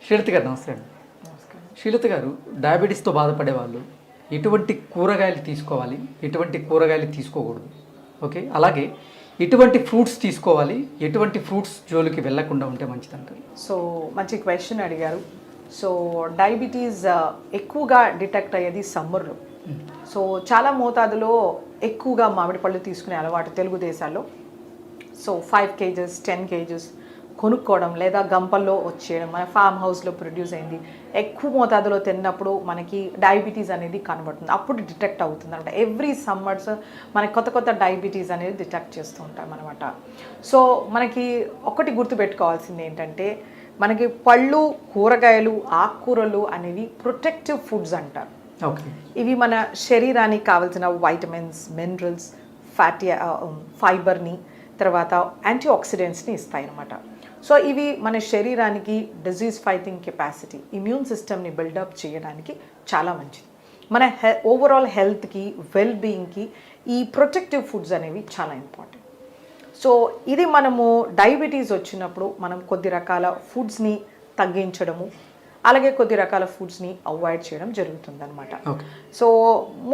శ్రీలత గారు నమస్తే అండి. శ్రీలత గారు, డయాబెటీస్తో బాధపడే వాళ్ళు ఎటువంటి కూరగాయలు తీసుకోవాలి, ఎటువంటి కూరగాయలు తీసుకోకూడదు, ఓకే, అలాగే ఎటువంటి ఫ్రూట్స్ తీసుకోవాలి, ఎటువంటి ఫ్రూట్స్ జోలికి వెళ్లకుండా ఉంటే మంచిది అంటారు? సో మంచి క్వశ్చన్ అడిగారు. సో డయాబెటీస్ ఎక్కువగా డిటెక్ట్ అయ్యేది సమ్మర్లో. సో చాలా మోతాదులో ఎక్కువగా మామిడి పళ్ళు తీసుకునే అలవాటు తెలుగు దేశాల్లో. సో 5 kgs 10 kgs కొనుక్కోవడం లేదా గంపల్లో వచ్చేయడం, మన ఫామ్ హౌస్లో ప్రొడ్యూస్ అయింది ఎక్కువ మోతాదులో తిన్నప్పుడు మనకి డయాబెటీస్ అనేది కనబడుతుంది, అప్పుడు డిటెక్ట్ అవుతుంది అనమాట. ఎవ్రీ సమ్మర్స్ మనకి కొత్త కొత్త డయాబెటీస్ అనేది డిటెక్ట్ చేస్తూ ఉంటాం అనమాట. సో మనకి ఒకటి గుర్తుపెట్టుకోవాల్సింది ఏంటంటే, మనకి పళ్ళు, కూరగాయలు, ఆకుకూరలు అనేవి ప్రొటెక్టివ్ ఫుడ్స్ అంటారు. ఓకే, ఇవి మన శరీరానికి కావాల్సిన వైటమిన్స్, మినరల్స్, ఫ్యాటీ ఫైబర్ని, తర్వాత యాంటీ ఆక్సిడెంట్స్ని ఇస్తాయి అన్నమాట. సో ఇవి మన శరీరానికి డిజీజ్ ఫైటింగ్ కెపాసిటీ, ఇమ్యూన్ సిస్టమ్ని బిల్డప్ చేయడానికి చాలా మంచిది. మన ఓవరాల్ హెల్త్కి, వెల్ బీయింగ్కి ఈ ప్రొటెక్టివ్ ఫుడ్స్ అనేవి చాలా ఇంపార్టెంట్. సో ఇది మనము డయాబెటీస్ వచ్చినప్పుడు మనం కొద్ది రకాల ఫుడ్స్ని తగ్గించడము, అలాగే కొద్ది రకాల ఫుడ్స్ని అవాయిడ్ చేయడం జరుగుతుందన్నమాట. సో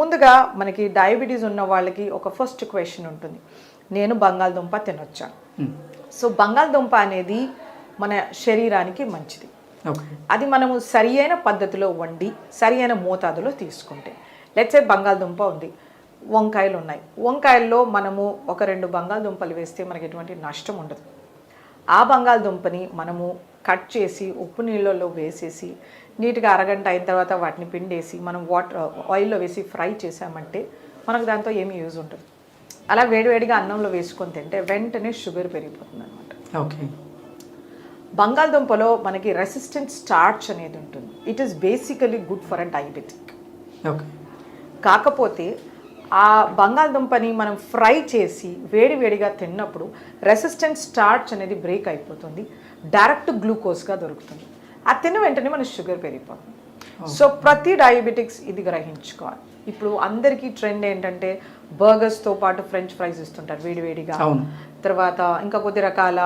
ముందుగా మనకి డయాబెటీస్ ఉన్న వాళ్ళకి ఒక ఫస్ట్ క్వశ్చన్ ఉంటుంది, నేను బంగాళదుంప తినొచ్చా? సో బంగాళదుంప అనేది మన శరీరానికి మంచిది. అది మనము సరి అయిన పద్ధతిలో వండి సరి అయిన మోతాదులో తీసుకుంటే, లెట్సే బంగాళదుంప ఉంది, వంకాయలు ఉన్నాయి, వంకాయల్లో మనము 1-2 బంగాళదుంపలు వేస్తే మనకి ఎటువంటి నష్టం ఉండదు. ఆ బంగాళదుంపని మనము కట్ చేసి ఉప్పు నీళ్ళలో వేసేసి నీట్గా అరగంట అయిన తర్వాత వాటిని పిండేసి మనం ఆయిల్లో వేసి ఫ్రై చేసామంటే మనకు దాంతో ఏమీ యూజ్ ఉంటుంది. అలా వేడివేడిగా అన్నంలో వేసుకొని తింటే వెంటనే షుగర్ పెరిగిపోతుంది అనమాట. ఓకే, బంగాళదుంపలో మనకి రెసిస్టెంట్ స్టార్చ్ అనేది ఉంటుంది. It is basically good for a diabetic. Okay, కాకపోతే ఆ బంగాళదుంపని మనం ఫ్రై చేసి వేడివేడిగా తిన్నప్పుడు రెసిస్టెంట్ స్టార్చ్ అనేది బ్రేక్ అయిపోతుంది, డైరెక్ట్ గ్లూకోజ్గా దొరుకుతుంది. ఆ తిన్న వెంటనే మన షుగర్ పెరిగిపోతుంది. సో ప్రతి డయాబెటిక్స్ ఇది గ్రహించుకోవాలి. ఇప్పుడు అందరికీ ట్రెండ్ ఏంటంటే బర్గర్స్తో పాటు ఫ్రెంచ్ ఫ్రైస్ ఇస్తుంటారు వేడివేడిగా, తర్వాత ఇంకా కొద్ది రకాల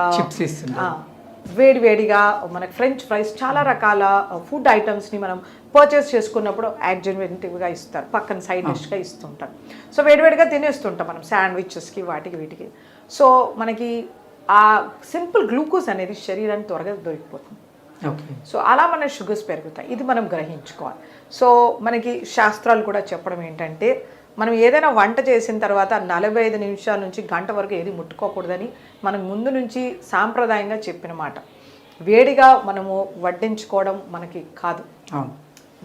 వేడివేడిగా మనకి ఫ్రెంచ్ ఫ్రైస్, చాలా రకాల ఫుడ్ ఐటమ్స్ని మనం పర్చేస్ చేసుకున్నప్పుడు యాడ్జెన్వెంటివ్గా ఇస్తారు, పక్కన సైడ్ డిష్గా ఇస్తుంటారు. సో వేడివేడిగా తినేస్తుంటాం మనం శాండ్విచెస్కి, వాటికి వీటికి. సో మనకి ఆ సింపుల్ గ్లూకోజ్ అనేది శరీరానికి త్వరగా దొరికిపోతుంది. సో అలా మన షుగర్స్ పెరుగుతాయి, ఇది మనం గ్రహించుకోవాలి. సో మనకి శాస్త్రాలు కూడా చెప్పడం ఏంటంటే, మనం ఏదైనా వంట చేసిన తర్వాత 45 నిమిషాల నుంచి గంట వరకు ఏది ముట్టుకోకూడదని మనం ముందు నుంచి సాంప్రదాయంగా చెప్పిన మాట. వేడిగా మనము వడ్డించుకోవడం మనకి కాదు,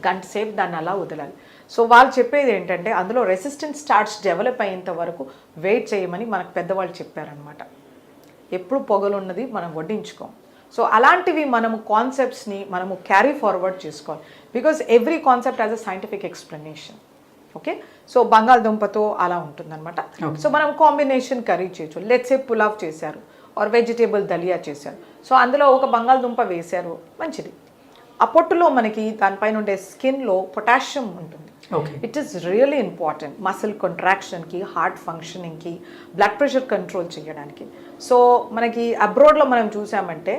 గంట సేపు దాన్ని అలా వదలాలి. సో వాళ్ళు చెప్పేది ఏంటంటే, అందులో రెసిస్టెంట్ స్టార్చ్ డెవలప్ అయ్యేంత వరకు వెయిట్ చేయమని మనకు పెద్దవాళ్ళు చెప్పారనమాట. ఎప్పుడు పొగలున్నది మనం వడ్డించుకోం. సో అలాంటివి మనము కాన్సెప్ట్స్ని మనము క్యారీ ఫార్వర్డ్ చేసుకోవాలి, because every concept has a scientific explanation. Okay, so బంగాళదుంపతో అలా ఉంటుందన్నమాట. సో మనం కాంబినేషన్ కర్రీ చేయొచ్చు. లెట్స్ సే పులావ్ చేశారు ఆర్ వెజిటేబుల్ దలియా చేశారు, సో అందులో ఒక బంగాళదుంప వేశారు, మంచిది. ఆ పొట్టులో మనకి దానిపైన ఉండే స్కిన్లో పొటాషియం ఉంటుంది. It is really important muscle కాంట్రాక్షన్కి, హార్ట్ ఫంక్షనింగ్కి, బ్లడ్ ప్రెషర్ కంట్రోల్ చేయడానికి. సో మనకి అబ్రాడ్లో మనం చూసామంటే,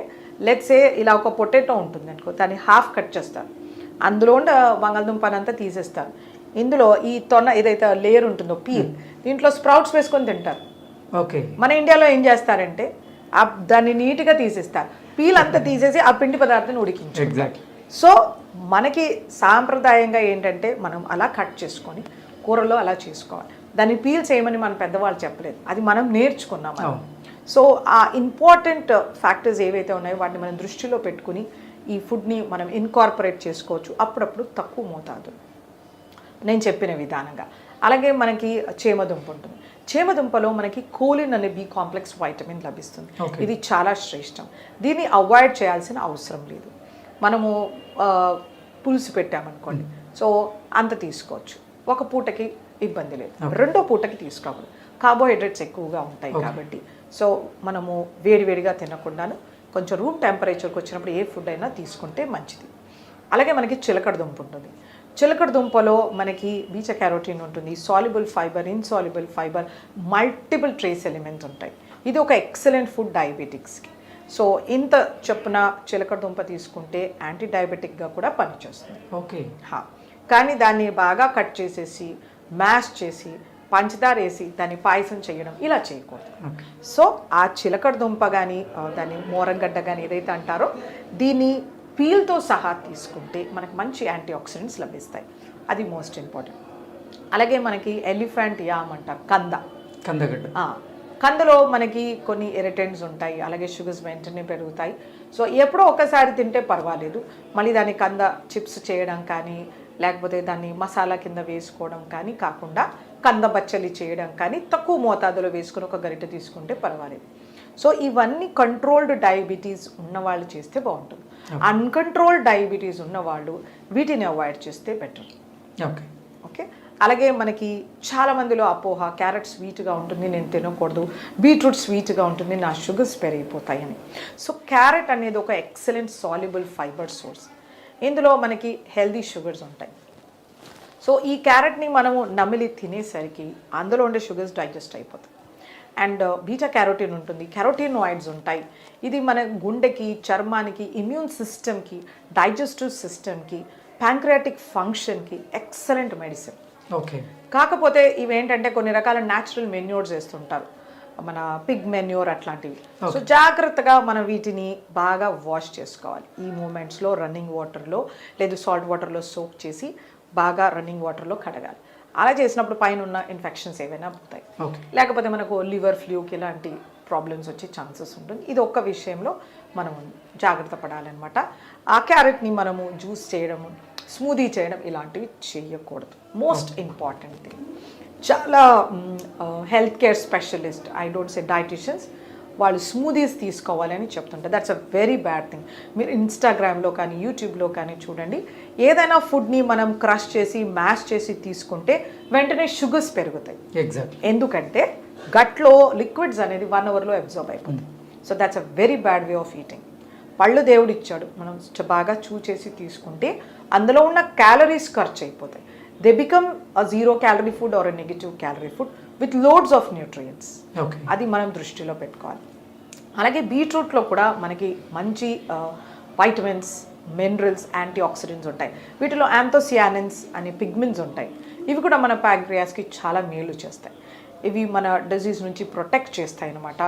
లెట్సే ఇలా ఒక పొటాటో ఉంటుంది అనుకో, దాన్ని హాఫ్ కట్ చేస్తారు, అందులో బంగాళదుంపనంతా తీసేస్తారు, ఇందులో ఈ తొన్న ఏదైతే లేయర్ ఉంటుందో పీల్, దీంట్లో స్ప్రౌట్స్ వేసుకొని తింటారు. ఓకే, మన ఇండియాలో ఏం చేస్తారంటే దాన్ని నీట్గా తీసేస్తారు, పీల్ అంతా తీసేసి ఆ పిండి పదార్థాన్ని ఉడికించారు. ఎగ్జాక్ట్లీ. సో మనకి సాంప్రదాయంగా ఏంటంటే మనం అలా కట్ చేసుకొని కూరలో అలా చేసుకోవాలి, దాన్ని పీల్ చేయమని మన పెద్దవాళ్ళు చెప్పలేదు, అది మనం నేర్చుకున్నాం. సో ఆ ఇంపార్టెంట్ ఫ్యాక్టర్స్ ఏవైతే ఉన్నాయో వాటిని మనం దృష్టిలో పెట్టుకుని ఈ ఫుడ్ని మనం ఇన్కార్పొరేట్ చేసుకోవచ్చు, అప్పుడప్పుడు తక్కువ మోతాదు నేను చెప్పిన విధానంగా. అలాగే మనకి చేమదుంప ఉంటుంది, చేమదుంపలో మనకి కోలిన్ అనే బి కాంప్లెక్స్ వైటమిన్ లభిస్తుంది. ఇది చాలా శ్రేష్టం, దీన్ని అవాయిడ్ చేయాల్సిన అవసరం లేదు. మనము పులుసు పెట్టామనుకోండి, సో అంత తీసుకోవచ్చు, ఒక పూటకి ఇబ్బంది లేదు. రెండో పూటకి తీసుకోవాలి, కార్బోహైడ్రేట్స్ ఎక్కువగా ఉంటాయి కాబట్టి. సో మనము వేడివేడిగా తినకుండాను కొంచెం రూమ్ టెంపరేచర్కి వచ్చినప్పుడు ఏ ఫుడ్ అయినా తీసుకుంటే మంచిది. అలాగే మనకి చిలకడ దుంప ఉంటుంది, చిలకడ దుంపలో మనకి బీటా క్యారోటీన్ ఉంటుంది, soluble fibre, insoluble fibre, multiple trace elements ఉంటాయి. ఇది ఒక ఎక్సలెంట్ ఫుడ్ డయాబెటిక్స్కి. సో ఇంత చొప్పున చిలకడ దుంప తీసుకుంటే యాంటీ డయాబెటిక్గా కూడా పనిచేస్తుంది. ఓకే. కానీ దాన్ని బాగా కట్ చేసేసి మ్యాష్ చేసి పంచదార వేసి దాన్ని పాయసం చేయడం ఇలా చేయకూడదు. సో ఆ చిలకడ దుంప కానీ దాన్ని మోరంగడ్డ కానీ ఏదైతే అంటారో దీన్ని పీల్తో సహా తీసుకుంటే మనకు మంచి యాంటీ ఆక్సిడెంట్స్ లభిస్తాయి. అది మోస్ట్ ఇంపార్టెంట్. అలాగే మనకి ఎలిఫెంట్ యామ్ అంటారు, కందగడ్డ. కందలో మనకి కొన్ని ఇరిటెంట్స్ ఉంటాయి, అలాగే షుగర్స్ వెంటనే పెరుగుతాయి. సో ఎప్పుడో ఒకసారి తింటే పర్వాలేదు. మళ్ళీ దాన్ని కంద చిప్స్ చేయడం కానీ లేకపోతే దాన్ని మసాలా కింద వేసుకోవడం కానీ కాకుండా కంద బచ్చలి చేయడం కానీ తక్కువ మోతాదులో వేసుకుని ఒక గరిటె తీసుకుంటే పర్వాలేదు. సో ఇవన్నీ కంట్రోల్డ్ డయాబెటీస్ ఉన్నవాళ్ళు చేస్తే బాగుంటుంది. అన్కంట్రోల్డ్ డయాబెటీస్ ఉన్నవాళ్ళు వీటిని అవాయిడ్ చేస్తే బెటర్. ఓకే. ఓకే. అలాగే మనకి చాలా మందిలో అపోహ, క్యారెట్ స్వీట్గా ఉంటుంది నేను తినకూడదు, బీట్రూట్ స్వీట్గా ఉంటుంది నా షుగర్స్ పెరిగిపోతాయని. సో క్యారెట్ అనేది ఒక ఎక్సలెంట్ సాల్యుబుల్ ఫైబర్ సోర్స్. ఇందులో మనకి హెల్దీ షుగర్స్ ఉంటాయి. సో ఈ క్యారెట్ని మనము నమిలి తినేసరికి అందులో ఉండే షుగర్స్ డైజెస్ట్ అయిపోతాయి. అండ్ బీటా క్యారోటీన్ ఉంటుంది, కెరోటీనాయిడ్స్ ఉంటాయి. ఇది మన గుండెకి, చర్మానికి, ఇమ్యూన్ సిస్టమ్కి, డైజెస్టివ్ సిస్టమ్కి, ప్యాంక్రియాటిక్ ఫంక్షన్కి ఎక్సలెంట్ మెడిసిన్. ఓకే. కాకపోతే ఇవేంటంటే కొన్ని రకాల న్యాచురల్ మెన్యూర్స్ వేస్తుంటారు, మన పిగ్ మెన్యూర్ అట్లాంటివి. సో జాగ్రత్తగా మనం వీటిని బాగా వాష్ చేసుకోవాలి. ఈ మూమెంట్స్లో రన్నింగ్ వాటర్లో లేదు సాల్ట్ వాటర్లో సోక్ చేసి బాగా రన్నింగ్ వాటర్లో కడగాలి. అలా చేసినప్పుడు పైన ఉన్న ఇన్ఫెక్షన్స్ ఏవైనా పోతాయి. లేకపోతే మనకు లివర్ ఫ్లూకి ఇలాంటి ప్రాబ్లమ్స్ వచ్చే ఛాన్సెస్ ఉంటుంది. ఇది ఒక్క విషయంలో మనం జాగ్రత్త పడాలన్నమాట. ఆ క్యారెట్ని మనము జ్యూస్ చేయడము, స్మూదీ చేయడం ఇలాంటివి చేయకూడదు. Most important thing. చాలా health care specialist, I don't say dietitians, వాళ్ళు స్మూదీస్ తీసుకోవాలని చెప్తుంటారు. That's a very bad thing. మీరు ఇన్స్టాగ్రామ్లో కానీ యూట్యూబ్లో కానీ చూడండి, ఏదైనా ఫుడ్ని మనం క్రష్ చేసి మ్యాష్ చేసి తీసుకుంటే వెంటనే షుగర్స్ పెరుగుతాయి. ఎగ్జాక్ట్. ఎందుకంటే గట్లో లిక్విడ్స్ అనేది 1 అవర్లో అబ్జార్బ్ అయిపోతుంది. So that's a very bad way of eating. పళ్ళు దేవుడు ఇచ్చాడు, మనం బాగా చేసి తీసుకుంటే అందులో ఉన్న క్యాలరీస్ ఖర్చు అయిపోతాయి. They become a 0 calorie food or a negative calorie food with loads of nutrients. అది మనం దృష్టిలో పెట్టుకోవాలి. అలాగే బీట్రూట్లో కూడా మనకి మంచి వైటమిన్స్, మినరల్స్, యాంటీ ఆక్సిడెంట్స్ ఉంటాయి. వీటిలో యాంథోసియానిన్స్ అనే పిగ్మెంట్స్ ఉంటాయి. ఇవి కూడా మన ప్యాంక్రియాస్కి చాలా మేలు చేస్తాయి. ఇవి మన డిజీజ్ నుంచి ప్రొటెక్ట్ చేస్తాయి అన్నమాట.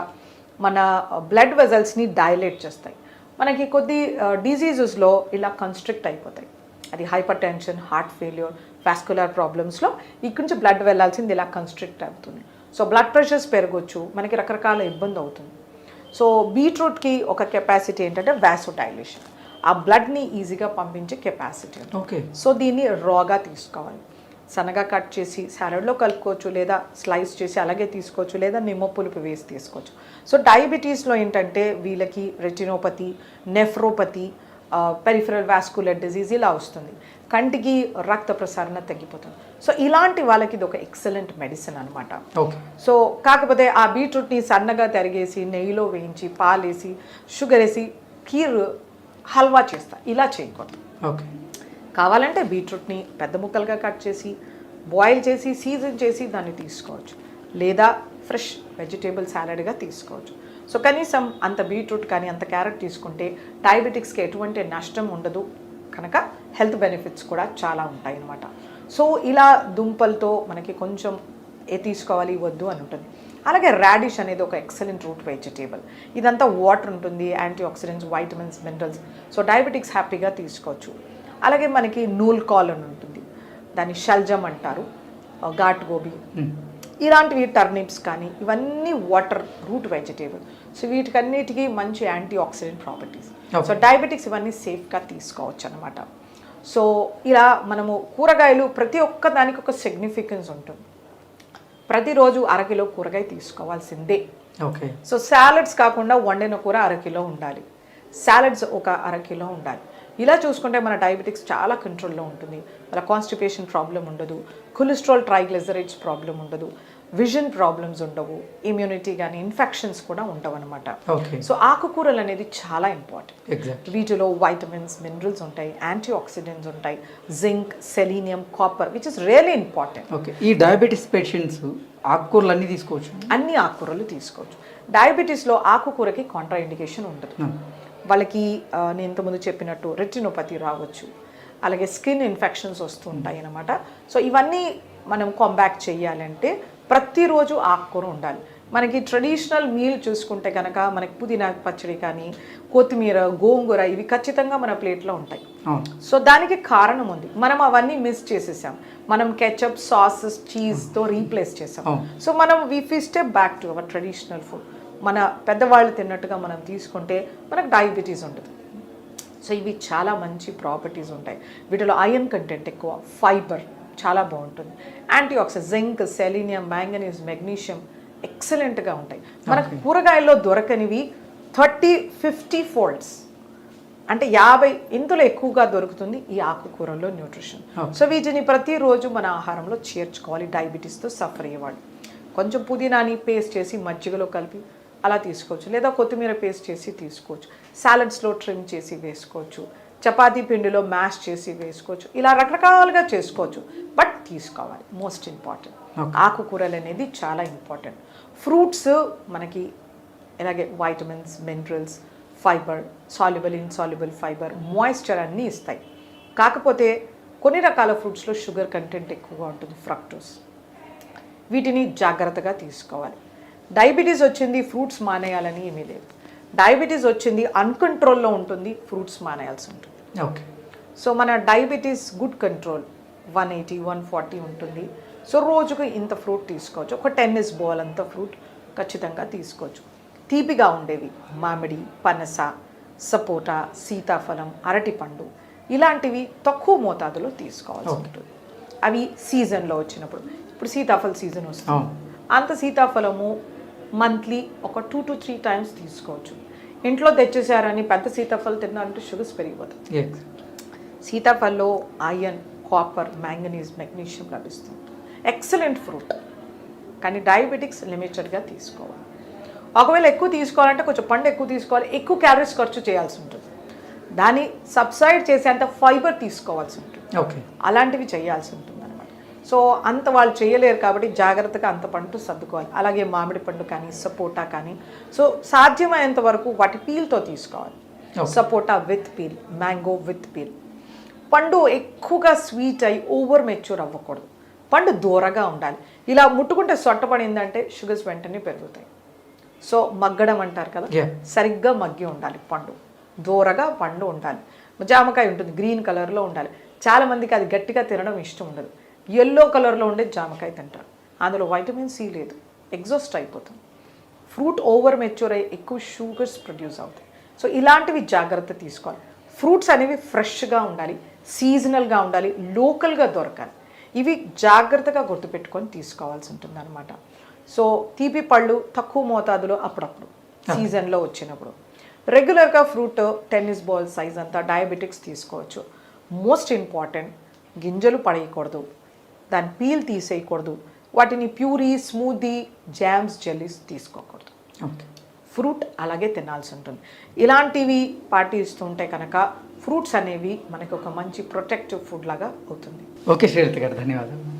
మన బ్లడ్ వెజల్స్ని డైలేట్ చేస్తాయి. మనకి కొద్ది డిజీజెస్లో ఇలా కన్స్ట్రిక్ట్ అయిపోతాయి. అది hyper tension, heart failure, vascular ప్రాబ్లమ్స్లో ఇక్కడి నుంచి బ్లడ్ వెళ్ళాల్సింది ఇలా కన్స్ట్రిక్ట్ అవుతుంది. సో బ్లడ్ ప్రెషర్స్ పెరగవచ్చు, మనకి రకరకాల ఇబ్బంది అవుతుంది. సో బీట్రూట్కి ఒక కెపాసిటీ ఏంటంటే వాసోడైలేషన్, ఆ బ్లడ్ని ఈజీగా పంపించే కెపాసిటీ. ఓకే. సో దీన్ని రాగా తీసుకోవాలి. సన్నగా కట్ చేసి సాలడ్లో కలుపుకోవచ్చు, లేదా స్లైస్ చేసి అలాగే తీసుకోవచ్చు, లేదా నిమ్మ పులుపు వేసి తీసుకోవచ్చు. సో డయాబెటీస్లో ఏంటంటే వీళ్ళకి retinopathy, nephropathy, peripheral vascular disease ఇలా వస్తుంది. కంటికి రక్త ప్రసరణ తగ్గిపోతుంది. సో ఇలాంటి వాళ్ళకి ఇది ఒక ఎక్సలెంట్ మెడిసిన్ అనమాట. సో కాకపోతే ఆ బీట్రూట్ని సన్నగా తరిగేసి నెయ్యిలో వేయించి పాలేసి షుగర్ వేసి కీర్ హల్వా చేస్తా, ఇలా చేయకూడదు. ఓకే. కావాలంటే బీట్రూట్ని పెద్ద ముక్కలుగా కట్ చేసి బాయిల్ చేసి సీజన్ చేసి దాన్ని తీసుకోవచ్చు, లేదా ఫ్రెష్ వెజిటేబుల్ సాలడ్గా తీసుకోవచ్చు. సో కనీసం అంత బీట్రూట్ కానీ అంత క్యారెట్ తీసుకుంటే డయాబెటిక్స్కి ఎటువంటి నష్టం ఉండదు కనుక హెల్త్ బెనిఫిట్స్ కూడా చాలా ఉంటాయి అన్నమాట. సో ఇలా దుంపలతో మనకి కొంచెం తీసుకోవాలి వద్దు అని ఉంటుంది. అలాగే రాడిష్ అనేది ఒక ఎక్సలెంట్ రూట్ వెజిటేబుల్. ఇదంతా వాటర్ ఉంటుంది, antioxidants, vitamins, minerals. So diabetics హ్యాపీగా తీసుకోవచ్చు. అలాగే మనకి నూల్ కాల్ అని ఉంటుంది, దాన్ని షల్జమ్ అంటారు, ఘాట్ గోబీ, ఇలాంటివి టర్నిప్స్ కానీ ఇవన్నీ వాటర్ రూట్ వెజిటేబుల్. సో వీటికన్నిటికీ మంచి anti oxidant properties. So diabetics ఇవన్నీ సేఫ్గా తీసుకోవచ్చు అనమాట. సో ఇలా మనము కూరగాయలు ప్రతి ఒక్క దానికి ఒక సిగ్నిఫికెన్స్ ఉంటుంది. ప్రతిరోజు అరకిలో కూరగాయ తీసుకోవాల్సిందే. ఓకే. సో సాలడ్స్ కాకుండా వండిన కూర అరకిలో ఉండాలి, సాలడ్స్ ఒక అరకిలో ఉండాలి. ఇలా చూసుకుంటే మన డయాబెటిక్స్ చాలా కంట్రోల్లో ఉంటుంది. మన కాన్స్టిపేషన్ ప్రాబ్లం ఉండదు, కొలెస్ట్రాల్ ట్రైగ్లిజరైడ్స్ ప్రాబ్లం ఉండదు, విజన్ ప్రాబ్లమ్స్ ఉండవు, ఇమ్యూనిటీ కానీ ఇన్ఫెక్షన్స్ కూడా ఉండవు అనమాట. ఓకే. సో ఆకుకూరలు అనేది చాలా ఇంపార్టెంట్. ఎగ్జాక్ట్. వీటిలో వైటమిన్స్, మినరల్స్ ఉంటాయి, యాంటీ ఆక్సిడెంట్స్ ఉంటాయి, zinc, selenium, copper, which is really important. Okay. ఈ డయాబెటీస్ పేషెంట్స్ ఆకుకూరలు అన్నీ తీసుకోవచ్చు? అన్ని ఆకుకూరలు తీసుకోవచ్చు. డయాబెటీస్లో ఆకుకూరకి కాంట్రా ఇండికేషన్ ఉండదు. వాళ్ళకి నేను ఇంతకుముందు చెప్పినట్టు రెటినోపతి రావచ్చు, అలాగే స్కిన్ ఇన్ఫెక్షన్స్ వస్తూ ఉంటాయి అన్నమాట. సో ఇవన్నీ మనం కాంబ్యాక్ చేయాలంటే ప్రతిరోజు ఆకుకూర ఉండాలి. మనకి ట్రెడిషనల్ మీల్ చూసుకుంటే కనుక మనకి పుదీనా పచ్చడి కానీ, కొత్తిమీర, గోంగూర ఇవి ఖచ్చితంగా మన ప్లేట్లో ఉంటాయి. సో దానికి కారణం ఉంది, మనం అవన్నీ మిస్ చేసేసాం. మనం కెచప్, సాసెస్, చీజ్తో రీప్లేస్ చేసాం. సో మనం we step back to our traditional food. మన పెద్దవాళ్ళు తిన్నట్టుగా మనం తీసుకుంటే మనకు డయాబెటీస్ ఉండదు. సో ఇవి చాలా మంచి ప్రాపర్టీస్ ఉంటాయి. వీటిలో ఐరన్ కంటెంట్ ఎక్కువ, ఫైబర్ చాలా బాగుంటుంది, anti oxidant, zinc, selenium, manganese, magnesium ఎక్సలెంట్గా ఉంటాయి. మనకు కూరగాయల్లో దొరకనివి 30-50 ఫోల్డ్స్, అంటే 50 ఇందులో ఎక్కువగా దొరుకుతుంది ఈ ఆకుకూరల్లో న్యూట్రిషన్. సో వీటిని ప్రతిరోజు మన ఆహారంలో చేర్చుకోవాలి. డయాబెటీస్తో సఫర్ అయ్యేవాళ్ళు కొంచెం పుదీనాని పేస్ట్ చేసి మజ్జిగలో కలిపి అలా తీసుకోవచ్చు, లేదా కొత్తిమీర పేస్ట్ చేసి తీసుకోవచ్చు, సాలడ్స్లో ట్రిమ్ చేసి వేసుకోవచ్చు, చపాతీ పిండిలో మ్యాష్ చేసి వేసుకోవచ్చు, ఇలా రకరకాలుగా చేసుకోవచ్చు. బట్ తీసుకోవాలి, మోస్ట్ ఇంపార్టెంట్. ఆకుకూరలు అనేది చాలా ఇంపార్టెంట్. ఫ్రూట్స్ మనకి ఇలాగే vitamins, minerals, fibre, soluble, insoluble fibre, moisture అన్నీ ఇస్తాయి. కాకపోతే కొన్ని రకాల ఫ్రూట్స్లో షుగర్ కంటెంట్ ఎక్కువగా ఉంటుంది, ఫ్రక్టోస్. వీటిని జాగ్రత్తగా తీసుకోవాలి. డయాబెటీస్ వచ్చింది ఫ్రూట్స్ మానేయాలని ఏమీ లేదు. డయాబెటీస్ వచ్చింది అన్కంట్రోల్లో ఉంటుంది, ఫ్రూట్స్ మానేయాల్సి ఉంటుంది. ఓకే. సో మన డయాబెటీస్ గుడ్ కంట్రోల్ 180-140 ఉంటుంది. సో రోజుకు ఇంత ఫ్రూట్ తీసుకోవచ్చు, ఒక టెన్నిస్ బాల్ అంత ఫ్రూట్ ఖచ్చితంగా తీసుకోవచ్చు. తీపిగా ఉండేవి మామిడి, పనస, సపోటా, సీతాఫలం, అరటిపండు ఇలాంటివి తక్కువ మోతాదులో తీసుకోవాల్సి ఉంటుంది. అవి సీజన్లో వచ్చినప్పుడు, ఇప్పుడు సీతాఫల సీజన్ వస్తుంది, అంత సీతాఫలము మంత్లీ ఒక 2 to 3 టైమ్స్ తీసుకోవచ్చు. ఇంట్లో తెచ్చేసారని పెద్ద సీతాఫలం తిన్నారంటే షుగర్స్ పెరిగిపోతాయి. సీతాఫలంలో ఐరన్, కాపర్, మ్యాంగనీస్, మెగ్నీషియం లభిస్తుంది. Excellent fruit. కానీ డయాబెటిక్స్ లిమిటెడ్గా తీసుకోవాలి. ఒకవేళ ఎక్కువ తీసుకోవాలంటే కొంచెం పండు ఎక్కువ తీసుకోవాలి, ఎక్కువ క్యాలరీస్ ఖర్చు చేయాల్సి ఉంటుంది, దాన్ని సబ్సైడ్ చేసేంత ఫైబర్ తీసుకోవాల్సి ఉంటుంది. ఓకే. అలాంటివి చేయాల్సి ఉంటుంది. సో అంత వాళ్ళు చేయలేరు కాబట్టి జాగ్రత్తగా అంత పండు సర్దుకోవాలి. అలాగే మామిడి పండు కానీ, సపోటా కానీ, సో సాధ్యమైనంత వరకు వాటి పీల్తో తీసుకోవాలి. Sapota with peel, mango with peel. పండు ఎక్కువగా స్వీట్ అయి ఓవర్ మెచ్యూర్ అవ్వకూడదు, పండు దూరగా ఉండాలి. ఇలా ముట్టుకుంటే సొట్టపడిందంటే షుగర్స్ వెంటనే పెరుగుతాయి. సో మగ్గడం అంటారు కదా, సరిగ్గా మగ్గి ఉండాలి పండు, దూరగా పండు ఉండాలి. జామకాయ ఉంటుంది, గ్రీన్ కలర్లో ఉండాలి. చాలామందికి అది గట్టిగా తినడం ఇష్టం ఉండదు, ఎల్లో కలర్లో ఉండే జామకాయ తింటారు, అందులో వైటమిన్ సి లేదు, ఎగ్జాస్ట్ అయిపోతుంది. ఫ్రూట్ ఓవర్ మెచ్యూర్ అయ్యి ఎక్కువ షుగర్స్ ప్రొడ్యూస్ అవుతాయి. సో ఇలాంటివి జాగ్రత్త తీసుకోవాలి. ఫ్రూట్స్ అనేవి ఫ్రెష్గా ఉండాలి, సీజనల్గా ఉండాలి, లోకల్గా దొరకాలి. ఇవి జాగ్రత్తగా గుర్తుపెట్టుకొని తీసుకోవాల్సి ఉంటుంది అనమాట. సో తీపి పళ్ళు తక్కువ మోతాదులో అప్పుడప్పుడు సీజన్లో వచ్చినప్పుడు. రెగ్యులర్గా ఫ్రూట్ టెన్నిస్ బాల్ సైజ్ అంతా డయాబెటిక్స్ తీసుకోవచ్చు. మోస్ట్ ఇంపార్టెంట్, గింజలు పడేయకూడదు, దాని పీల్ తీసేయకూడదు, వాటిని ప్యూరీ, స్మూదీ, జామ్స్, జెల్లీస్ తీసుకోకూడదు. ఫ్రూట్ అలాగే తినాల్సి ఉంటుంది. ఇలాంటివి పాటిస్తుంటే కనుక ఫ్రూట్స్ అనేవి మనకు ఒక మంచి ప్రొటెక్టివ్ ఫుడ్ లాగా అవుతుంది. ఓకే శ్రీలత గారు, ధన్యవాదాలు.